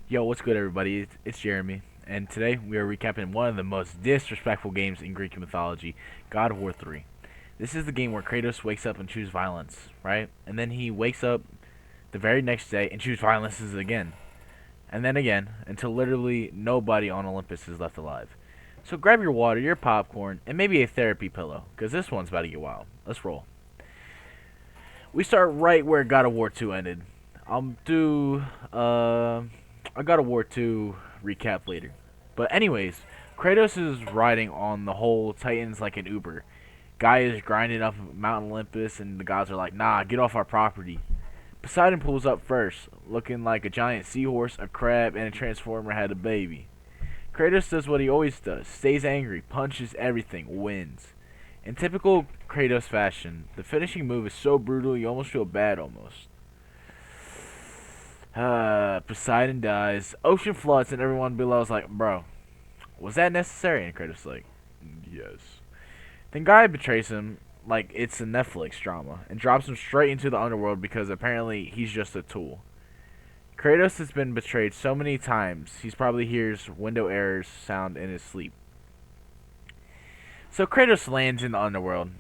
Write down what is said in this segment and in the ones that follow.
Yo, what's good, everybody? It's Jeremy, and today we are recapping one of the most disrespectful games in Greek mythology, God of War 3. This is the game where Kratos wakes up and chooses violence, right? And then he wakes up the very next day and chooses violence again. And then again, until literally nobody on Olympus is left alive. So grab your water, your popcorn, and maybe a therapy pillow, because this one's about to get wild. Let's roll. We start right where God of War 2 ended. I'll do a God of War 2 recap later. But anyways, Kratos is riding on the whole Titans like an Uber. Gaia is grinding up Mount Olympus, and the gods are like, nah, get off our property. Poseidon pulls up first, looking like a giant seahorse, a crab, and a transformer had a baby. Kratos does what he always does, stays angry, punches everything, wins. In typical Kratos fashion, the finishing move is so brutal you almost feel bad almost. Poseidon dies, ocean floods, and everyone below is like, bro, was that necessary? And Kratos is like, yes. Then Gaia betrays him like it's a Netflix drama and drops him straight into the underworld because apparently he's just a tool. Kratos has been betrayed so many times, he's probably hears window errors sound in his sleep. So Kratos lands in the underworld.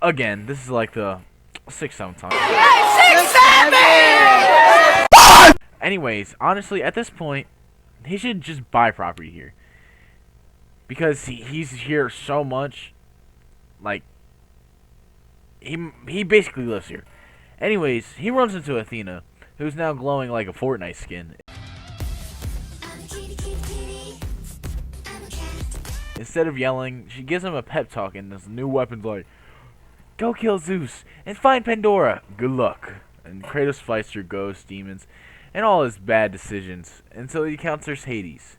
Again, this is like the 6th, 7th time. 6, 7! Anyways, honestly, at this point, he should just buy property here. Because he's here so much, like, he basically lives here. Anyways, he runs into Athena, who's now glowing like a Fortnite skin. Instead of yelling, she gives him a pep talk and this new weapon's like, go kill Zeus and find Pandora. Good luck. And Kratos fights through ghosts, demons, and all his bad decisions until he encounters Hades.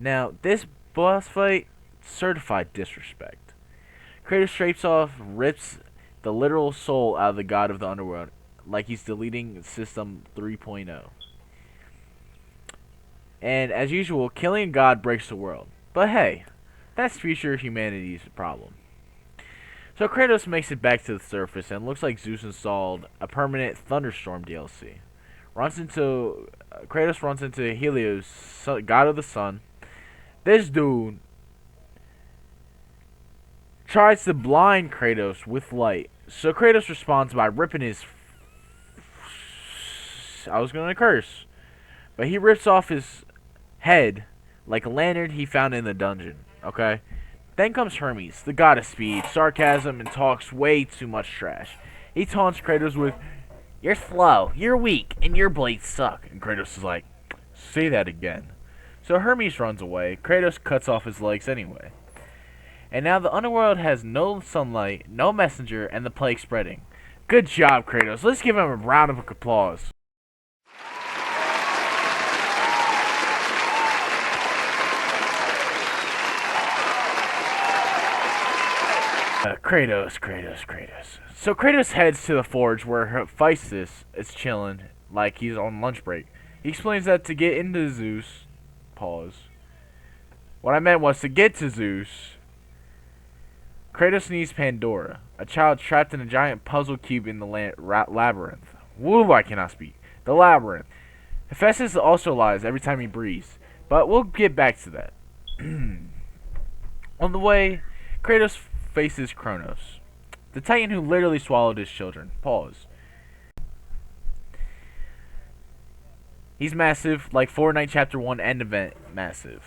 Now, this boss fight, certified disrespect. Kratos straight off rips the literal soul out of the god of the underworld, like he's deleting System 3.0. And as usual, killing a god breaks the world. But hey, that's future humanity's problem. So Kratos makes it back to the surface and looks like Zeus installed a permanent thunderstorm DLC. Kratos runs into Helios, god of the sun. This dude tries to blind Kratos with light. So Kratos responds by ripping his... I was going to curse. But he rips off his head like a lantern he found in the dungeon. Okay? Then comes Hermes, the god of speed, sarcasm, and talks way too much trash. He taunts Kratos with, you're slow, you're weak, and your blades suck. And Kratos is like, say that again. So Hermes runs away. Kratos cuts off his legs anyway. And now the underworld has no sunlight, no messenger, and the plague spreading. Good job, Kratos. Let's give him a round of applause. Kratos. So Kratos heads to the forge where Hephaestus is chilling like he's on lunch break. He explains that to get into Zeus... Pause. What I meant was to get to Zeus... Kratos needs Pandora, a child trapped in a giant puzzle cube in the labyrinth. Woo, I cannot speak. The labyrinth. Hephaestus also lies every time he breathes, but we'll get back to that. On the way, Kratos faces Kronos, the titan who literally swallowed his children. Pause. He's massive, like Fortnite Chapter 1 end event massive.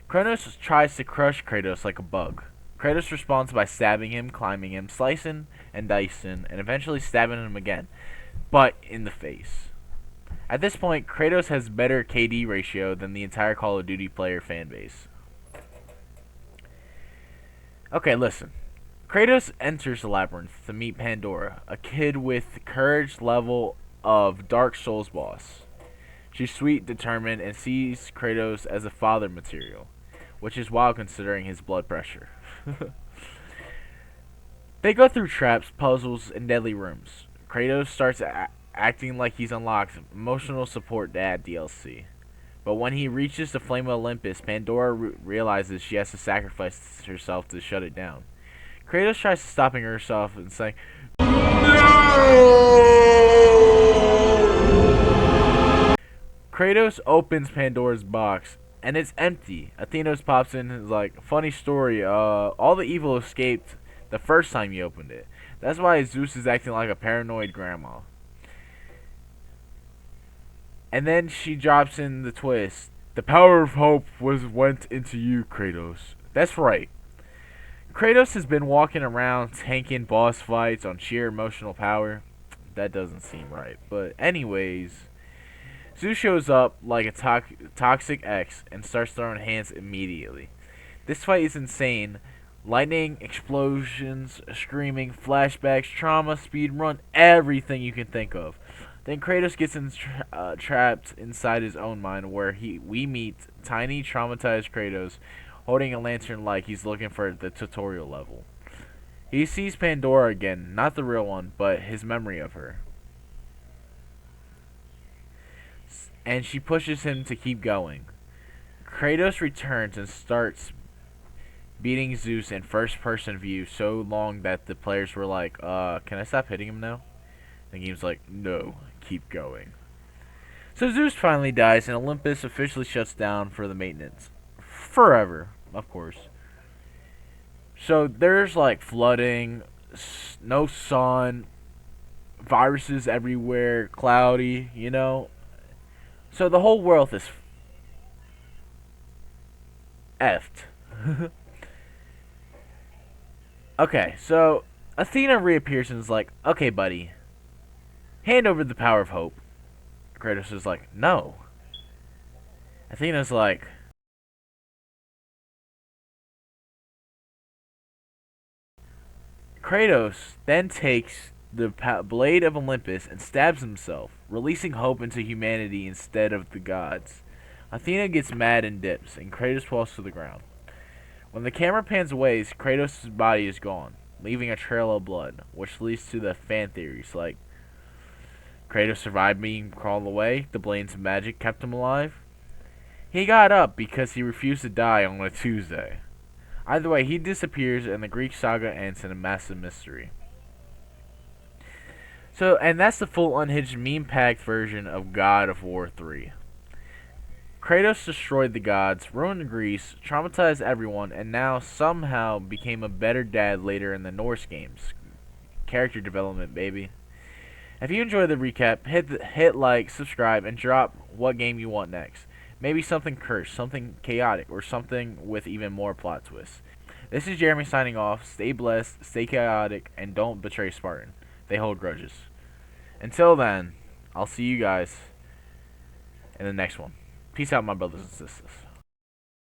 Kronos tries to crush Kratos like a bug. Kratos responds by stabbing him, climbing him, slicing and dicing, and eventually stabbing him again, but in the face. At this point, Kratos has better KD ratio than the entire Call of Duty player fanbase. Okay, listen. Kratos enters the labyrinth to meet Pandora, a kid with courage level of Dark Souls boss. She's sweet, determined, and sees Kratos as a father material, which is wild considering his blood pressure. They go through traps, puzzles, and deadly rooms. Kratos starts acting like he's unlocked Emotional Support Dad DLC. But when he reaches the Flame of Olympus, Pandora realizes she has to sacrifice herself to shut it down. Kratos tries stopping herself and saying, no! Kratos opens Pandora's box and it's empty. Athenos pops in and is like, funny story, all the evil escaped the first time you opened it. That's why Zeus is acting like a paranoid grandma. And then she drops in the twist. The power of hope went into you, Kratos. That's right. Kratos has been walking around tanking boss fights on sheer emotional power. That doesn't seem right. But anyways, Zeus shows up like a toxic ex and starts throwing hands immediately. This fight is insane. Lightning, explosions, screaming, flashbacks, trauma, speed run, everything you can think of. Then Kratos gets trapped inside his own mind, where we meet tiny, traumatized Kratos holding a lantern like he's looking for the tutorial level. He sees Pandora again, not the real one, but his memory of her. And she pushes him to keep going. Kratos returns and starts beating Zeus in first-person view so long that the players were like, can I stop hitting him now? And the game's like, no, keep going. So Zeus finally dies and Olympus officially shuts down for the maintenance. Forever, of course. So there's like flooding, no sun, viruses everywhere, cloudy, you know. So the whole world is effed. Okay, so Athena reappears and is like, okay, buddy, hand over the power of hope. Kratos is like, no. Athena's like, Kratos then takes the blade of Olympus and stabs himself, releasing hope into humanity instead of the gods. Athena gets mad and dips, and Kratos falls to the ground. When the camera pans away, Kratos' body is gone, leaving a trail of blood, which leads to the fan theories like Kratos survived being crawled away, the blade's magic kept him alive. He got up because he refused to die on a Tuesday. Either way, he disappears and the Greek saga ends in a massive mystery. So, and that's the full unhinged meme-packed version of God of War 3. Kratos destroyed the gods, ruined Greece, traumatized everyone, and now somehow became a better dad later in the Norse games. Character development, baby. If you enjoyed the recap, hit like, subscribe, and drop what game you want next. Maybe something cursed, something chaotic, or something with even more plot twists. This is Jeremy signing off. Stay blessed, stay chaotic, and don't betray Spartan. They hold grudges. Until then, I'll see you guys in the next one. Peace out, my brothers and sisters.